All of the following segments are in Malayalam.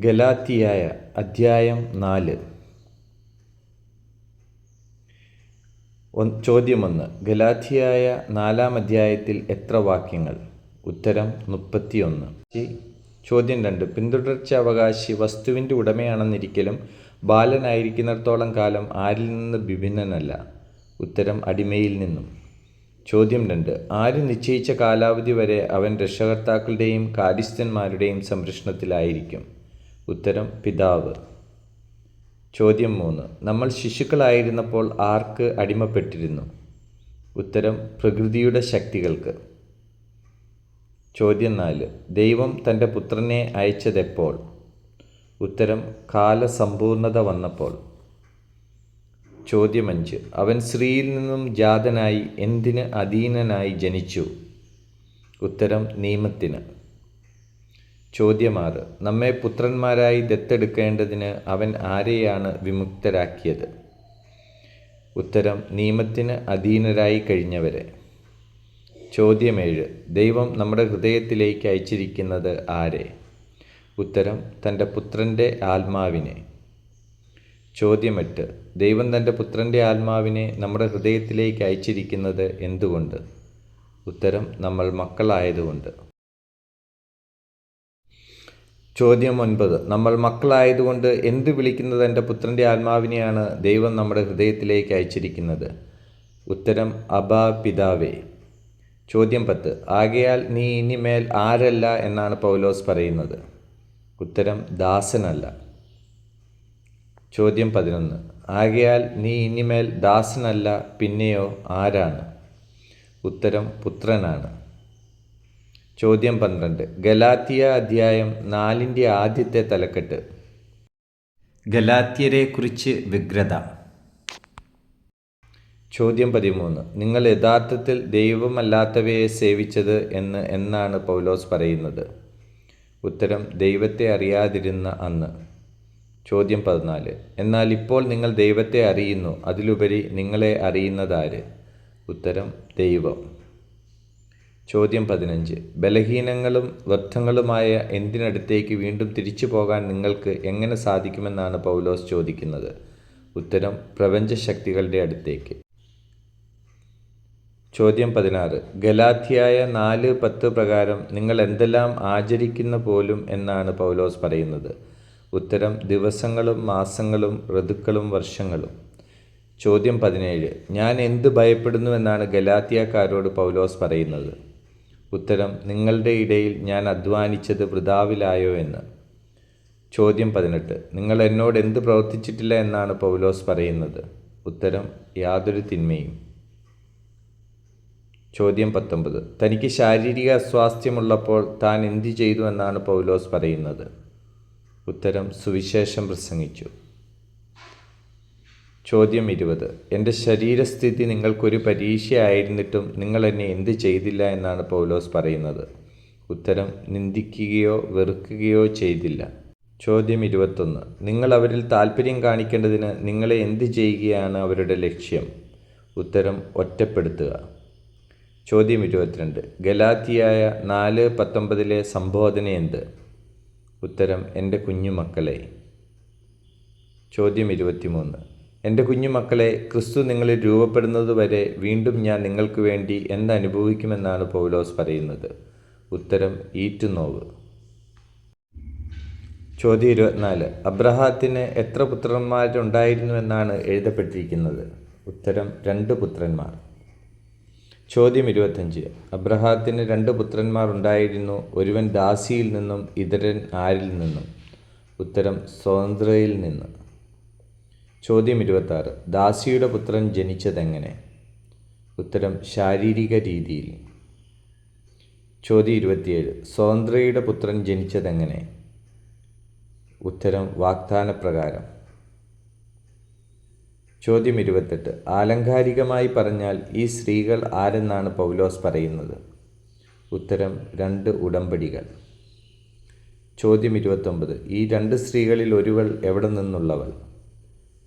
ഗലാത്യയ അധ്യായം 4. ചോദ്യം 1. ഗലാത്യയ 4-ാം അധ്യായത്തിൽ എത്ര വാക്യങ്ങൾ? ഉത്തരം 31. ചോദ്യം 2. പിന്തുടർച്ച അവകാശി വസ്തുവിൻ്റെ ഉടമയാണെന്നിരിക്കലും ബാലനായിരിക്കുന്നിടത്തോളം കാലം ആരിൽ നിന്ന് വിഭിന്നനല്ല. ഉത്തരം അടിമയിൽ നിന്നും. ചോദ്യം 2. ആര് നിശ്ചയിച്ച കാലാവധി വരെ അവൻ രക്ഷകർത്താക്കളുടെയും കാര്യസ്ഥന്മാരുടെയും സംരക്ഷണത്തിലായിരിക്കും? ഉത്തരം പിതാവ്. ചോദ്യം 3. നമ്മൾ ശിശുക്കളായിരുന്നപ്പോൾ ആർക്ക് അടിമപ്പെട്ടിരുന്നു? ഉത്തരം പ്രകൃതിയുടെ ശക്തികൾക്ക്. ചോദ്യം 4. ദൈവം തൻ്റെ പുത്രനെ അയച്ചതെപ്പോൾ? ഉത്തരം കാലസമ്പൂർണത വന്നപ്പോൾ. ചോദ്യം 5. അവൻ സ്ത്രീയിൽ നിന്നും ജാതനായി എന്തിന് അധീനനായി ജനിച്ചു? ഉത്തരം നിയമത്തിന്. ചോദ്യം 6. നമ്മെ പുത്രന്മാരായി ദത്തെടുക്കേണ്ടതിന് അവൻ ആരെയാണ് വിമുക്തരാക്കിയത്? ഉത്തരം നിയമത്തിന് അധീനരായി കഴിഞ്ഞവരെ. ചോദ്യം 7. ദൈവം നമ്മുടെ ഹൃദയത്തിലേക്ക് അയച്ചിരിക്കുന്നത് ആരെ? ഉത്തരം തൻ്റെ പുത്രൻ്റെ ആത്മാവിനെ. ചോദ്യം 8. ദൈവം തൻ്റെ പുത്രൻ്റെ ആത്മാവിനെ നമ്മുടെ ഹൃദയത്തിലേക്ക് അയച്ചിരിക്കുന്നത് എന്തുകൊണ്ട്? ഉത്തരം നമ്മൾ മക്കളായതുകൊണ്ട്. ചോദ്യം 9. നമ്മൾ മക്കളായതുകൊണ്ട് എന്ത് വിളിക്കുന്നത് എൻ്റെ പുത്രൻ്റെ ആത്മാവിനെയാണ് ദൈവം നമ്മുടെ ഹൃദയത്തിലേക്ക് അയച്ചിരിക്കുന്നത്? ഉത്തരം അബ്ബാ പിതാവേ. ചോദ്യം 10. ആകയാൽ നീ ഇനിമേൽ ആരല്ല എന്നാണ് പൗലോസ് പറയുന്നത്? ഉത്തരം ദാസനല്ല. ചോദ്യം 11. ആകയാൽ നീ ഇനിമേൽ ദാസനല്ല പിന്നെയോ ആരാണ്? ഉത്തരം പുത്രനാണ്. ചോദ്യം 12. ഗലാത്യ അധ്യായം 4-ന്റെ ആദ്യത്തെ തലക്കെട്ട്. ഗലാത്യരെക്കുറിച്ച് വ്യഗ്രത. ചോദ്യം 13. നിങ്ങൾ യഥാർത്ഥത്തിൽ ദൈവമല്ലാത്തവയെ സേവിച്ചത് എന്നാണ് പൗലോസ് പറയുന്നത്? ഉത്തരം ദൈവത്തെ അറിയാതിരുന്ന അന്ന്. ചോദ്യം 14. എന്നാൽ ഇപ്പോൾ നിങ്ങൾ ദൈവത്തെ അറിയുന്നു, അതിലുപരി നിങ്ങളെ അറിയുന്നതാര്? ഉത്തരം ദൈവം. ചോദ്യം 15. ബലഹീനങ്ങളും വ്യർത്ഥങ്ങളുമായ എന്തിനടുത്തേക്ക് വീണ്ടും തിരിച്ചു പോകാൻ നിങ്ങൾക്ക് എങ്ങനെ സാധിക്കുമെന്നാണ് പൗലോസ് ചോദിക്കുന്നത്? ഉത്തരം പ്രപഞ്ചശക്തികളുടെ അടുത്തേക്ക്. ചോദ്യം 16. ഗലാത്യയ 4:10 പ്രകാരം നിങ്ങൾ എന്തെല്ലാം ആചരിക്കുന്ന പോലും എന്നാണ് പൗലോസ് പറയുന്നത്? ഉത്തരം ദിവസങ്ങളും മാസങ്ങളും ഋതുക്കളും വർഷങ്ങളും. ചോദ്യം 17. ഞാൻ എന്ത് ഭയപ്പെടുന്നു എന്നാണ് ഗലാത്യക്കാരോട് പൗലോസ് പറയുന്നത്? ഉത്തരം നിങ്ങളുടെ ഇടയിൽ ഞാൻ അധ്വാനിച്ചത് വൃഥാവിലായോ എന്ന്. ചോദ്യം 18. നിങ്ങൾ എന്നോട് എന്ത് പ്രവർത്തിച്ചിട്ടില്ല എന്നാണ് പൗലോസ് പറയുന്നത്? ഉത്തരം യാതൊരു തിന്മയും. ചോദ്യം 19. തനിക്ക് ശാരീരിക അസ്വാസ്ഥ്യമുള്ളപ്പോൾ താൻ എന്തു ചെയ്തു എന്നാണ് പൗലോസ് പറയുന്നത്? ഉത്തരം സുവിശേഷം പ്രസംഗിച്ചു. ചോദ്യം 20. എൻ്റെ ശരീരസ്ഥിതി നിങ്ങൾക്കൊരു പരീക്ഷയായിരുന്നിട്ടും നിങ്ങൾ എന്നെ എന്ത് ചെയ്തില്ല എന്നാണ് പൗലോസ് പറയുന്നത്? ഉത്തരം നിന്ദിക്കുകയോ വെറുക്കുകയോ ചെയ്തില്ല. ചോദ്യം 21. നിങ്ങൾ അവരിൽ താൽപ്പര്യം കാണിക്കേണ്ടതിന് നിങ്ങളെ എന്ത് ചെയ്യുകയാണ് അവരുടെ ലക്ഷ്യം? ഉത്തരം ഒറ്റപ്പെടുത്തുക. ചോദ്യം 22. ഗലാത്യയ 4:19 സംബോധന എന്ത്? ഉത്തരം എൻ്റെ കുഞ്ഞുമക്കളെ. ചോദ്യം 23. എൻ്റെ കുഞ്ഞുമക്കളെ, ക്രിസ്തു നിങ്ങളിൽ രൂപപ്പെടുന്നതുവരെ വീണ്ടും ഞാൻ നിങ്ങൾക്ക് വേണ്ടി എന്തനുഭവിക്കുമെന്നാണ് പൗലോസ് പറയുന്നത്? ഉത്തരം ഈറ്റുനോവ്. ചോദ്യം 24. അബ്രഹാത്തിന് എത്ര പുത്രന്മാരുണ്ടായിരുന്നുവെന്നാണ് എഴുതപ്പെട്ടിരിക്കുന്നത്? ഉത്തരം 2 പുത്രന്മാർ. ചോദ്യം 25. അബ്രഹാത്തിന് 2 പുത്രന്മാർ ഉണ്ടായിരുന്നു, ഒരുവൻ ദാസിയിൽ നിന്നും ഇതരൻ ആരിൽ നിന്നും? ഉത്തരം സ്വതന്ത്രയിൽ നിന്ന്. ചോദ്യം 26. ദാസിയുടെ പുത്രൻ ജനിച്ചതെങ്ങനെ? ഉത്തരം ശാരീരിക രീതിയിൽ. ചോദ്യം 27. സ്വതന്ത്രയുടെ പുത്രൻ ജനിച്ചതെങ്ങനെ? ഉത്തരം വാഗ്ദാനപ്രകാരം. ചോദ്യം 28. ആലങ്കാരികമായി പറഞ്ഞാൽ ഈ സ്ത്രീകൾ ആരെന്നാണ് പൗലോസ് പറയുന്നത്? ഉത്തരം 2 ഉടമ്പടികൾ. ചോദ്യം 29. ഈ 2 സ്ത്രീകളിൽ ഒരുവൾ എവിടെ നിന്നുള്ളവൾ?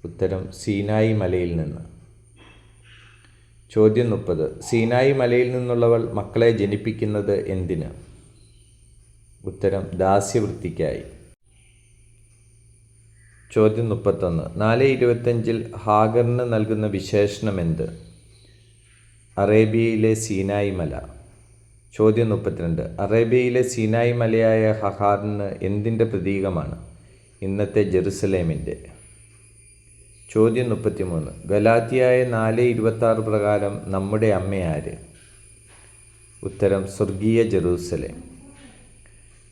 ഉത്തരം സീനായി മലയിൽ നിന്ന്. ചോദ്യം 30. സീനായി മലയിൽ നിന്നുള്ളവൾ മക്കളെ ജനിപ്പിക്കുന്നത് എന്തിന്? ഉത്തരം ദാസ്യവൃത്തിക്കായി. ചോദ്യം 31. 4:25 ഹാഗറിന് നൽകുന്ന വിശേഷണം എന്ത്? അറേബ്യയിലെ സീനായി മല. ചോദ്യം 32. അറേബ്യയിലെ സീനായി മലയായ ഹാഗറിന് എന്തിൻ്റെ പ്രതീകമാണ്? ഇന്നത്തെ ജെറുസലേമിൻ്റെ. ചോദ്യം 33. ഗലാത്യയായ 4:26 പ്രകാരം നമ്മുടെ അമ്മയാര്? ഉത്തരം സ്വർഗീയ ജെറൂസലേം.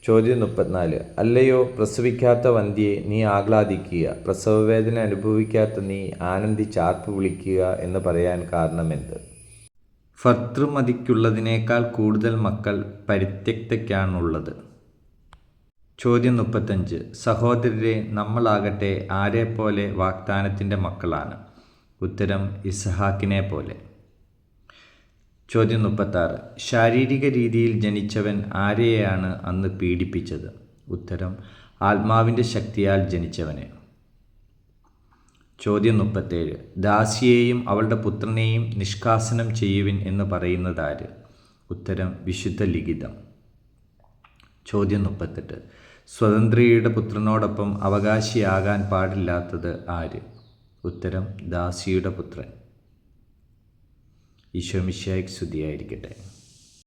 ചോദ്യം 34. അല്ലയോ പ്രസവിക്കാത്ത വന്ധ്യേ, നീ ആഹ്ലാദിക്കുക, പ്രസവവേദന അനുഭവിക്കാത്ത നീ ആനന്ദിച്ചാർപ്പ് വിളിക്കുക എന്ന് പറയാൻ കാരണമെന്ത്? ഭർതൃമതിക്കുള്ളതിനേക്കാൾ കൂടുതൽ മക്കൾ പരിത്യക്തയ്ക്കാണുള്ളത്. ചോദ്യം 35. സഹോദരരെ, നമ്മളാകട്ടെ ആരെപ്പോലെ വാഗ്ദാനത്തിൻ്റെ മക്കളാണ്? ഉത്തരം ഇസ്ഹാക്കിനെ പോലെ. ചോദ്യം 36. ശാരീരിക രീതിയിൽ ജനിച്ചവൻ ആരെയാണ് അന്ന് പീഡിപ്പിച്ചത്? ഉത്തരം ആത്മാവിൻ്റെ ശക്തിയാൽ ജനിച്ചവനെ. ചോദ്യം 37. ദാസിയെയും അവളുടെ പുത്രനെയും നിഷ്കാസനം ചെയ്യുവിൻ എന്ന് പറയുന്നതാര്? ഉത്തരം വിശുദ്ധ ലിഖിതം. ചോദ്യം 38. സ്വതന്ത്രയുടെ പുത്രനോടൊപ്പം അവകാശിയാകാൻ പാടില്ലാത്തത് ആര്? ഉത്തരം ദാസിയുടെ പുത്രൻ. ഈശോ മിശിഹായ്ക്ക് സ്തുതിയായിരിക്കട്ടെ.